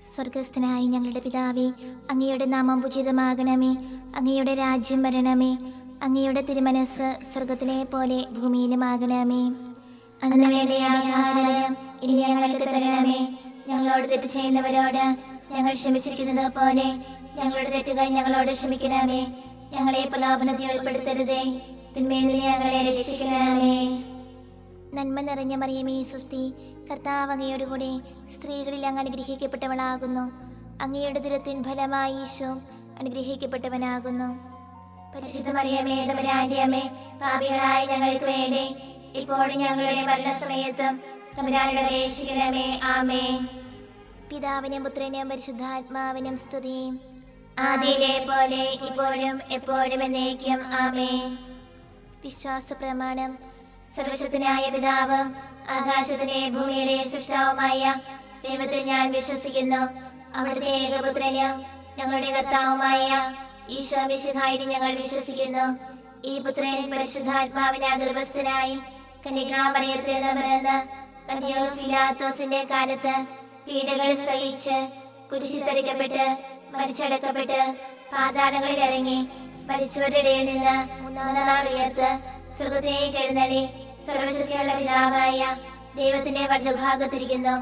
സ്വർഗസ്ഥനായ ഞങ്ങളുടെ പിതാവേ, അങ്ങയുടെ നാമം പൂജിതമാകണമേ. അങ്ങയുടെ രാജ്യം വരണമേ. അങ്ങയുടെ തിരുമനസ് സ്വർഗത്തിലെ പോലെ ഭൂമിയിലുമാകണമേ. അന്ന് വേണ്ട ആഹാരം ഇനി ഞങ്ങൾക്ക് തരണമേ. ഞങ്ങളോട് തെറ്റ് ചെയ്യുന്നവരോട് ഞങ്ങൾ ക്ഷമിച്ചിരിക്കുന്നത് പോലെ ഞങ്ങളുടെ തെറ്റുകൾ ഞങ്ങളോട് ക്ഷമിക്കണമേ. ഞങ്ങളെ പ്രലോഭനത്തിൽ ഉൾപ്പെടുത്തരുതേ, തിന്മയിൽ നിന്ന് ഞങ്ങളെ രക്ഷിക്കണമേ. നന്മ നിറഞ്ഞ മറിയമേ സ്വസ്തി, കർത്താവ് അങ്ങയോട് കൂടെ സ്ത്രീകളിൽ അങ്ങ് അനുഗ്രഹിക്കപ്പെട്ടവളാകുന്നു. അങ്ങയുടെ ദുരത്തിൻ ഫലമായി ഈശോ അനുഗ്രഹിക്കപ്പെട്ടവനാകുന്നു. പരിശുദ്ധ മറിയമേ, തമ്പുരാന്റെ അമ്മേ, പാപികളായ ഞങ്ങൾക്ക് വേണ്ടി ഇപ്പോഴും ഞങ്ങളുടെ മരണസമയത്തും തമ്പുരാനോട് അപേക്ഷിക്കണമേ. ആമേൻ. പിതാവിനും പുത്രനും പരിശുദ്ധാത്മാവിനും സ്തുതി, ആദിയിലെ പോലെ ഇപ്പോഴും എപ്പോഴും എന്നേക്കും. ആമേൻ. വിശ്വാസ പ്രമാണം. സർവശക്തനായ പിതാവും ആകാശത്തിലെ ഭൂമിയുടെ സൃഷ്ടാവുമായ ദൈവത്തിൽ ഞാൻ വിശ്വസിക്കുന്നു. അവിടുത്തെ ഏകപുത്രനും ഞങ്ങളുടെ കർത്താവുമായ ഈശോ മിശിഹായിൽ ഞങ്ങൾ വിശ്വസിക്കുന്നു. ഈ പുത്രൻ പരിശുദ്ധാത്മാവിനാൽ ഗർഭസ്ഥനായി കന്യകാമറിയത്തിൽ നിന്ന് പിറന്ന് പന്തിയോസ് പിലാത്തോസിന്റെ കാലത്ത് പീഡകൾ സഹിച്ച് കുരിശിൽ തറയ്ക്കപ്പെട്ട് മരിച്ചടക്കപ്പെട്ട് പാതാളങ്ങളിൽ ഇറങ്ങി മരിച്ചവരുടെ ഇടയിൽ നിന്ന് മൂന്നാം നാൾ ഉയർത്ത് സ്വർഗ്ഗത്തിലേക്ക് എഴുന്നള്ളി സർവശക്തിയുള്ള പിതാവായ ദൈവത്തിന്റെ വലതുഭാഗത്തിരിക്കുന്നു.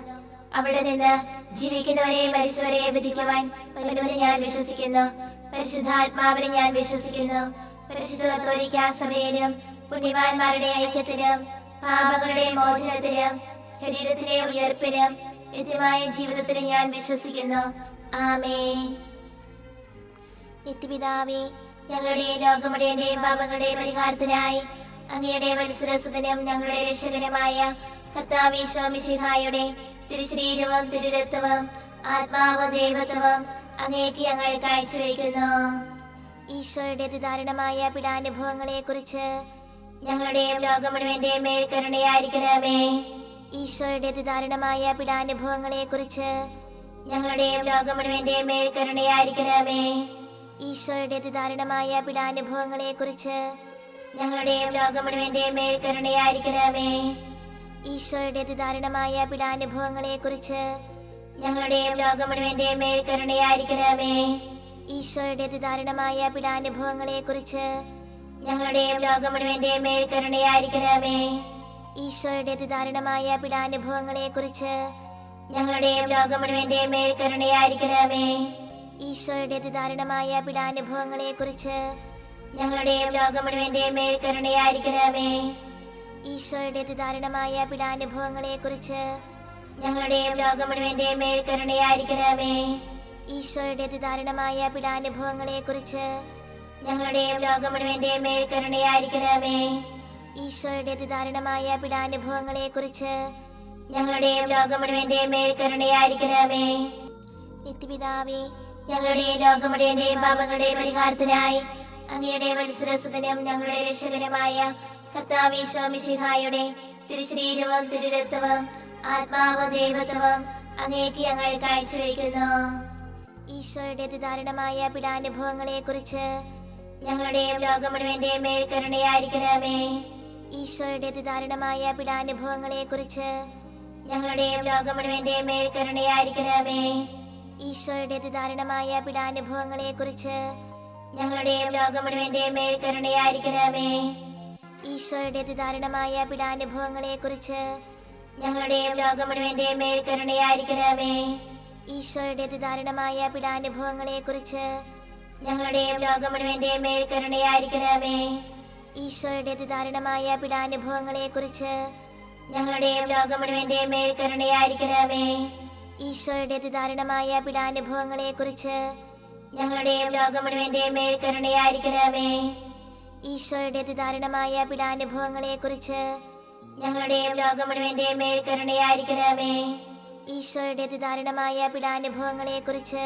അവിടെ നിന്ന് ജീവിക്കുന്നവരെ മരിച്ചവരെ വിധിക്കുവാൻ വരുമെന്ന് ഞാൻ വിശ്വസിക്കുന്നു. പരിശുദ്ധാത്മാവിനെ ഞാൻ വിശ്വസിക്കുന്നു. പരിശുദ്ധ കത്തോലിക്കാ സഭയിലും പുണ്യവാന്മാരുടെ ഐക്യത്തിലും പാപങ്ങളുടെ മോചനത്തിലും ശരീരത്തിലെ ഉയർപ്പിനും നിത്യമായ ജീവിതത്തിലും ഞാൻ വിശ്വസിക്കുന്നു. ആമേൻ. നിത്യപിതാവേ, ഞങ്ങളുടെ ലോകമുടേന്റെയും പാപങ്ങളുടെ പരിഹാരത്തിനായി അങ്ങയുടെ വത്സരസുതനും ഞങ്ങളുടെ രക്ഷകനുമായ കർത്താവ് ഈശോ മിശിഹായുടെ തിരുശരീരവും തിരുരക്തവും ആത്മാവും ദൈവത്വവും അങ്ങേക്ക് ഞങ്ങൾ കാഴ്ചവെക്കുന്നു. ഈശോയുടെ അതിദാരുണമായ പീഡാനുഭവങ്ങളെ കുറിച്ച് ഞങ്ങളുടെയും ലോകം മുഴുവന്റെയും മേൽ കരുണയായിരിക്കണമേ. ഈശോയുടെ അതിദാരുണമായ പീഡാനുഭവങ്ങളെ കുറിച്ച് ഞങ്ങളുടെയും ലോകം മുഴുവന്റെയും മേൽ കരുണയായിരിക്കണമേ. ഈശോയുടെ അതിദാരുണമായ പീഡാനുഭവങ്ങളെ കുറിച്ച് ഞങ്ങളുടെയും ലോകം മുഴുവന്റെയും മേൽ കരുണയായിരിക്കണമേ. ഈശോയുടെ അതിദാരുണമായ പീഡാനുഭവങ്ങളെ കുറിച്ച് ഞങ്ങളുടെയും ലോകം മുഴുവന്റെയും മേൽ കരുണയായിരിക്കണമേ. ഈശോയുടെ അതിദാരുണമായ പീഡാനുഭവങ്ങളെ കുറിച്ച് ഞങ്ങളുടെയും ലോകം മുഴുവന്റെയും മേൽ കരുണയായിരിക്കണമേ. ഈശോയുടെ അതിദാരുണമായ പീഡാനുഭവങ്ങളെ കുറിച്ച് ഞങ്ങളുടെയും ലോകം മുഴുവന്റെയും മേൽ കരുണയായിരിക്കണമേ. ഈശോയുടെ അതിദാരുണമായ പീഡാനുഭവങ്ങളെ കുറിച്ച് ഞങ്ങളുടെയും ലോകം മുഴുവന്റെയും മേൽ കരുണയായിരിക്കണമേ. ഈശോയുടെ അതിദാരുണമായ പീഡാനുഭവങ്ങളെ കുറിച്ച് ഞങ്ങളുടെയും ലോകം മുഴുവന്റെയും മേൽ കരുണയായിരിക്കണമേ. ഈശോയുടെ അതിദാരുണമായ പീഡാനുഭവങ്ങളെ കുറിച്ച് ഞങ്ങളുടെയും ലോകം മുഴുവന്റെയും മേൽ കരുണയായിരിക്കണമേ. ഈശോയുടെ അതിദാരുണമായ പീഡാനുഭവങ്ങളെ കുറിച്ച് ഞങ്ങളുടെയും ലോകം മുഴുവന്റെയും മേൽ കരുണയായിരിക്കണമേ. നിത്യപിതാവേ, ഞങ്ങളുടെ ലോകം മുഴുവന്റെയും പാപങ്ങളുടെ പരിഹാരത്തിനായി അങ്ങയുടെ വത്സരസുതനും ഞങ്ങളുടെ രക്ഷകനുമായ കർത്താവ് ഈശോ മിശിഹായുടെ തിരുശരീരവും തിരുരക്തവും ആത്മാവും ദൈവത്വവും അങ്ങേക്ക് ഞങ്ങൾ കാഴ്ചവെക്കുന്നു. ഈശോയുടെ അതിദാരുണമായ പീഡാനുഭവങ്ങളെ കുറിച്ച് ഞങ്ങളുടെയും ലോകം മുഴുവന്റെയും മേൽ കരുണയായിരിക്കണമേ. ഈശോയുടെ അതിദാരുണമായ പീഡാനുഭവങ്ങളെ കുറിച്ച് ഞങ്ങളുടെയും ലോകം മുഴുവന്റെയും മേൽ കരുണയായിരിക്കണമേ. ഈശോയുടെ അതിദാരുണമായ പീഡാനുഭവങ്ങളെ കുറിച്ച് ഞങ്ങളുടെയും ലോകം മുഴുവന്റെയും മേൽ കരുണയായിരിക്കണമേ. ഈശോയുടെ അതിദാരുണമായ പീഡാനുഭവങ്ങളെ കുറിച്ച് ഞങ്ങളുടെയും ലോകം മുഴുവന്റെയും മേൽ കരുണയായിരിക്കണമേ. ഈശോയുടെ അതിദാരുണമായ പീഡാനുഭവങ്ങളെ കുറിച്ച് ഞങ്ങളുടെയും ലോകം മുഴുവന്റെയും മേൽ കരുണയായിരിക്കണമേ. ഈശോയുടെ അതിദാരുണമായ പീഡാനുഭവങ്ങളെ കുറിച്ച് ഞങ്ങളുടെയും ലോകം മുഴുവന്റെയും മേൽ കരുണയായിരിക്കണമേ. ഈശോയുടെ അതിദാരുണമായ പീഡാനുഭവങ്ങളെ കുറിച്ച് ഞങ്ങളുടെയും ലോകം മുഴുവന്റെയും മേൽ കരുണയായിരിക്കണമേ. ഈശോയുടെ അതിദാരുണമായ പീഡാനുഭവങ്ങളെ കുറിച്ച് ഞങ്ങളുടെയും ലോകം മുഴുവന്റെയും മേൽ കരുണയായിരിക്കണമേ. ഈശോയുടെ അതിദാരുണമായ പീഡാനുഭവങ്ങളെ കുറിച്ച്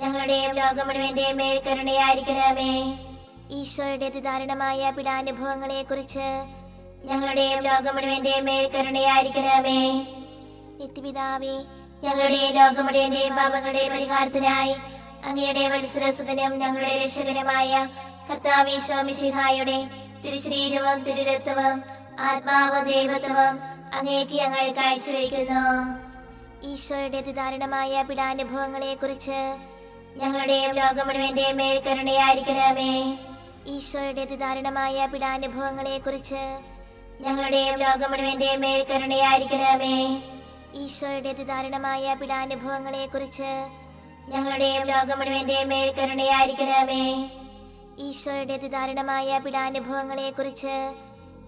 ഞങ്ങളുടെയും ലോകം മുഴുവന്റെയും മേൽ കരുണയായിരിക്കണമേ. ഈശോയുടെ അതിദാരുണമായ പീഡാനുഭവങ്ങളെ കുറിച്ച് ഞങ്ങളുടെയും ലോകം മുഴുവന്റെയും മേൽ കരുണയായിരിക്കണമേ. നിത്യപിതാവേ, ഞങ്ങളുടെ ലോകം മുഴുവന്റെയും പാപങ്ങളുടെ പരിഹാരത്തിനായി അങ്ങയുടെ വത്സരസുതനും ഞങ്ങളുടെ രക്ഷകനുമായ കർത്താവ് ഈശോ മിശിഹായുടെ തിരുശരീരവും തിരുരക്തവും ആത്മാവും ദൈവത്വവും അങ്ങേക്ക് ഞങ്ങൾ കാഴ്ചവെക്കുന്നു. ഈശോയുടെ അതിദാരുണമായ പീഡാനുഭവങ്ങളെ കുറിച്ച് ഞങ്ങളുടെയും ലോകം മുഴുവന്റെയും മേൽ കരുണയായിരിക്കണമേ. ഈശോയുടെ അതിദാരുണമായ പീഡാനുഭവങ്ങളെ കുറിച്ച് ഞങ്ങളുടെയും ലോകം മുഴുവന്റെയും മേൽ കരുണയായിരിക്കണമേ. ഈശോയുടെ അതിദാരുണമായ പീഡാനുഭവങ്ങളെ കുറിച്ച് ഞങ്ങളുടെയും ലോകം മുഴുവന്റെയും മേൽ കരുണയായിരിക്കണമേ. ഈശോയുടെ അതിദാരുണമായ പീഡാനുഭവങ്ങളെ കുറിച്ച്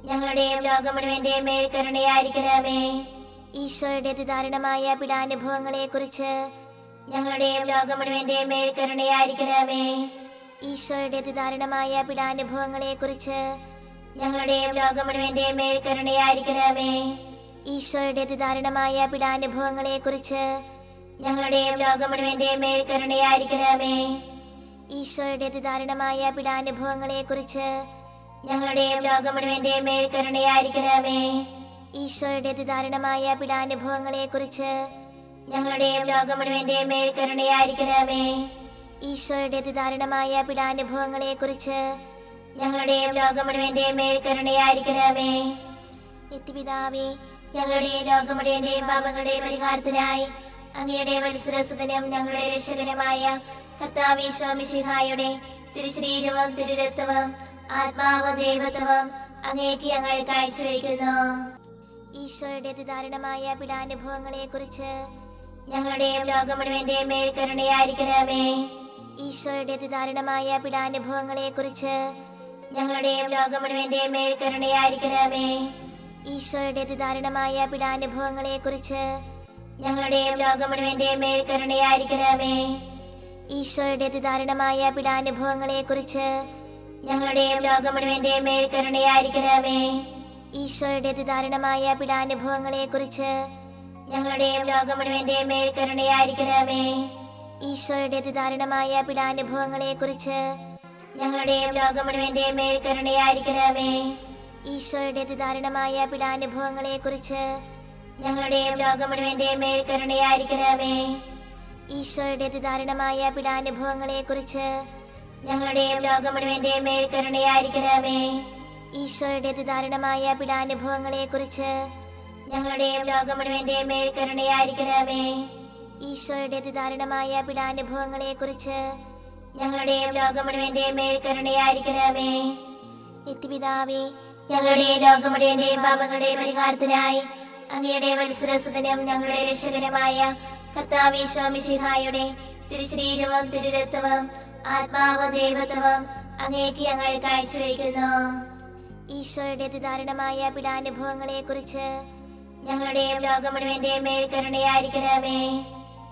ഞങ്ങളുടെയും ലോകം മുഴുവന്റെയും മേൽ കരുണയായിരിക്കണമേ. ഈശോയുടെ അതിദാരുണമായ പീഡാനുഭവങ്ങളെ കുറിച്ച് ഞങ്ങളുടെയും ലോകം മുഴുവന്റെയും മേൽ കരുണയായിരിക്കണമേ. ഈശോയുടെ അതിദാരുണമായ പീഡാനുഭവങ്ങളെ കുറിച്ച് ഞങ്ങളുടെയും ലോകം മുഴുവന്റെയും മേൽ കരുണയായിരിക്കണമേ. ഈശോയുടെ അതിദാരുണമായ പീഡാനുഭവങ്ങളെ കുറിച്ച് ഞങ്ങളുടെയും ലോകം മുഴുവന്റെയും മേൽ കരുണയായിരിക്കണമേ. ഈശോയുടെ അതിദാരുണമായ പീഡാനുഭവങ്ങളെ കുറിച്ച് ഞങ്ങളുടെയും ലോകം മുഴുവന്റെയും മേൽ കരുണയായിരിക്കണമേ. ഈശോയുടെ അതിദാരുണമായ പീഡാനുഭവങ്ങളെ കുറിച്ച് ഞങ്ങളുടെയും ലോകം മുഴുവന്റെയും മേൽ കരുണയായിരിക്കണമേ. ഈശോയുടെ അതിദാരുണമായ പീഡാനുഭവങ്ങളെ കുറിച്ച് ഞങ്ങളുടെയും ലോകം മുഴുവന്റെയും മേൽ കരുണയായിരിക്കണമേ. നിത്യപിതാവേ, ഞങ്ങളുടെ ലോകം മുഴുവന്റെയും പാപങ്ങളുടെ പരിഹാരത്തിനായി അങ്ങയുടെ വത്സരസുതനും ഞങ്ങളുടെ രക്ഷകനുമായ കർത്താവ് ഈശോ മിശിഹായുടെ തിരുശരീരവും തിരുരക്തവും ആത്മാവും ദൈവത്വവും അങ്ങേക്ക് ഞങ്ങൾ കാഴ്ചവെക്കുന്നു. ഈശോയുടെ അതിദാരുണമായ പീഡാനുഭവങ്ങളെ കുറിച്ച് ഞങ്ങളുടെയും ലോകം മുഴുവന്റെയും മേൽ കരുണയായിരിക്കണമേ. ഈശോയുടെ അതിദാരുണമായ പീഡാനുഭവങ്ങളെ കുറിച്ച് ഞങ്ങളുടെയും ലോകം മുഴുവന്റെയും മേൽ കരുണയായിരിക്കണമേ. ഈശോയുടെ അതിദാരുണമായ പീഡാനുഭവങ്ങളെ കുറിച്ച് ഞങ്ങളുടെയും ലോകം മുഴുവന്റെയും മേൽ കരുണയായിരിക്കണമേ. ഈശോയുടെ അതിദാരുണമായ പീഡാനുഭവങ്ങളെ കുറിച്ച് ഞങ്ങളുടെയും ലോകം മുഴുവന്റെയും മേൽ കരുണയായിരിക്കണമേ. ഈശോയുടെ അതിദാരുണമായ പീഡാനുഭവങ്ങളെ കുറിച്ച് ഞങ്ങളുടെയും ലോകം മുഴുവന്റെയും മേൽ കരുണയായിരിക്കണമേ. ഈശോയുടെ അതിദാരുണമായ പീഡാനുഭവങ്ങളെ കുറിച്ച് ഞങ്ങളുടെയും ലോകം മുഴുവന്റെയും മേൽ കരുണയായിരിക്കണമേ. ഈശോയുടെ അതിദാരുണമായ പീഡാനുഭവങ്ങളെ കുറിച്ച് ഞങ്ങളുടെയും ലോകം മുഴുവന്റെയും മേൽ കരുണയായിരിക്കണമേ. ഈശോയുടെ അതിദാരുണമായ പീഡാനുഭവങ്ങളെ കുറിച്ച് ഞങ്ങളുടെയും ലോകം മുഴുവന്റെയും മേൽ കരുണയായിരിക്കണമേ. ഈശോയുടെ അതിദാരുണമായ പീഡാനുഭവങ്ങളെ കുറിച്ച് ഞങ്ങളുടെയും ലോകം മുഴുവന്റെയും മേൽ കരുണയായിരിക്കണമേ. ഈശോയുടെ അതിദാരുണമായ പീഡാനുഭവങ്ങളെ കുറിച്ച് ഞങ്ങളുടെയും ലോകം മുഴുവന്റെയും മേൽ കരുണയായിരിക്കണമേ. നിത്യപിതാവേ, ഞങ്ങളുടെ ലോകം മുഴുവന്റെയും പാപങ്ങളുടെ പരിഹാരത്തിനായി അങ്ങയുടെ വത്സരസുതനും ഞങ്ങളുടെ രക്ഷകനുമായ കർത്താവ് ഈശോ മിശിഹായുടെ തിരുശരീരവും തിരുരക്തവും ആത്മാവും ദൈവത്വവും അങ്ങേക്ക് ഞങ്ങൾ കാഴ്ചവെക്കുന്നു. ഈശോയുടെ അതിദാരുണമായ പീഡാനുഭവങ്ങളെ കുറിച്ച് ഞങ്ങളുടെയും ലോകം മുഴുവന്റെയും മേൽ കരുണയായിരിക്കണമേ.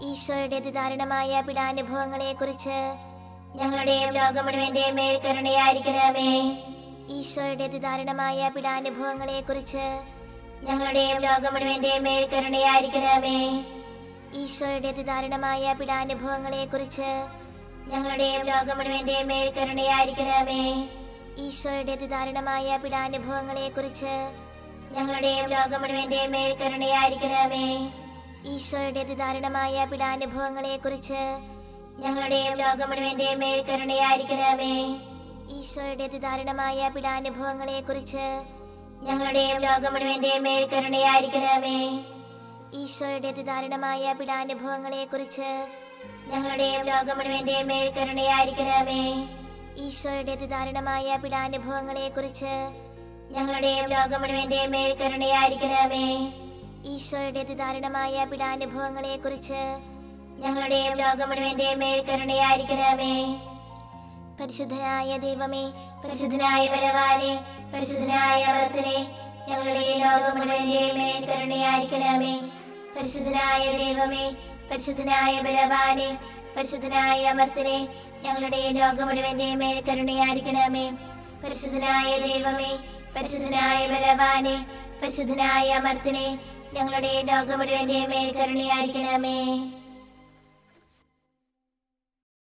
ഈശോയുടെ അതിദാരുണമായ പീഡാനുഭവങ്ങളെ കുറിച്ച് ഞങ്ങളുടെയും ലോകം മുഴുവന്റെയും മേൽ കരുണയായിരിക്കണമേ. ഈശോയുടെ അതിദാരുണമായ പീഡാനുഭവങ്ങളെ കുറിച്ച് ഞങ്ങളുടെയും ലോകം മുഴുവന്റെയും മേൽ കരുണയായിരിക്കണമേ. ഈശോയുടെ അതിദാരുണമായ പീഡാനുഭവങ്ങളെ കുറിച്ച് ഞങ്ങളുടെയും ലോകം മുഴുവന്റെയും മേൽ കരുണയായിരിക്കണമേ. ഈശോയുടെ അതിദാരുണമായ പീഡാനുഭവങ്ങളെ കുറിച്ച് ഞങ്ങളുടെയും ലോകം മുഴുവന്റെയും മേൽ കരുണയായിരിക്കണമേ. ഈശോയുടെ അതിദാരുണമായ പീഡാനുഭവങ്ങളെ കുറിച്ച് ഞങ്ങളുടെയും ലോകം മുഴുവന്റെയും മേൽ കരുണയായിരിക്കണമേ. ഈശോയുടെ അതിദാരുണമായ പീഡാനുഭവങ്ങളെ കുറിച്ച് ഞങ്ങളുടെയും ലോകം മുഴുവന്റെയും മേൽ കരുണയായിരിക്കണമേ. ഈശോയുടെ അതിദാരുണമായ പീഡാനുഭവങ്ങളെ കുറിച്ച് ഞങ്ങളുടെയും ലോകം മുഴുവന്റെയും മേൽ കരുണയായിരിക്കണമേ. ഈശോയുടെ അതിദാരുണമായ പീഡാനുഭവങ്ങളെ കുറിച്ച് ഞങ്ങളുടെയും ലോകം മുഴുവന്റെയും മേൽ കരുണയായിരിക്കണമേ. ഈശോയുടെ അതിദാരുണമായ പീഡാനുഭവങ്ങളെ കുറിച്ച് ഞങ്ങളുടെയും ലോകം മുഴുവന്റെയും മേൽ കരുണയായിരിക്കണമേ. പരിശുദ്ധനായ ദൈവമേ, പരിശുദ്ധനായ ബലവാനേ, പരിശുദ്ധനായ അമർത്തനേ, ഞങ്ങളുടെ ലോകം മുഴുവന്റെയും മേൽ കരുണയായിരിക്കണമേ. പരിശുദ്ധനായ ദൈവമേ, പരിശുദ്ധനായ ബലവാനേ, പരിശുദ്ധനായ അമർത്തനേ, ഞങ്ങളുടെ ലോകം മുഴുവന്റെയും മേൽ കരുണയായിരിക്കണമേ. പരിശുദ്ധനായ ദൈവമേ, പരിശുദ്ധനായ ബലവാനേ, പരിശുദ്ധനായ അമർത്തനേ, ഞങ്ങളുടെ ലോകം മുഴുവന്റെയും മേൽ കരുണയായിരിക്കണമേ.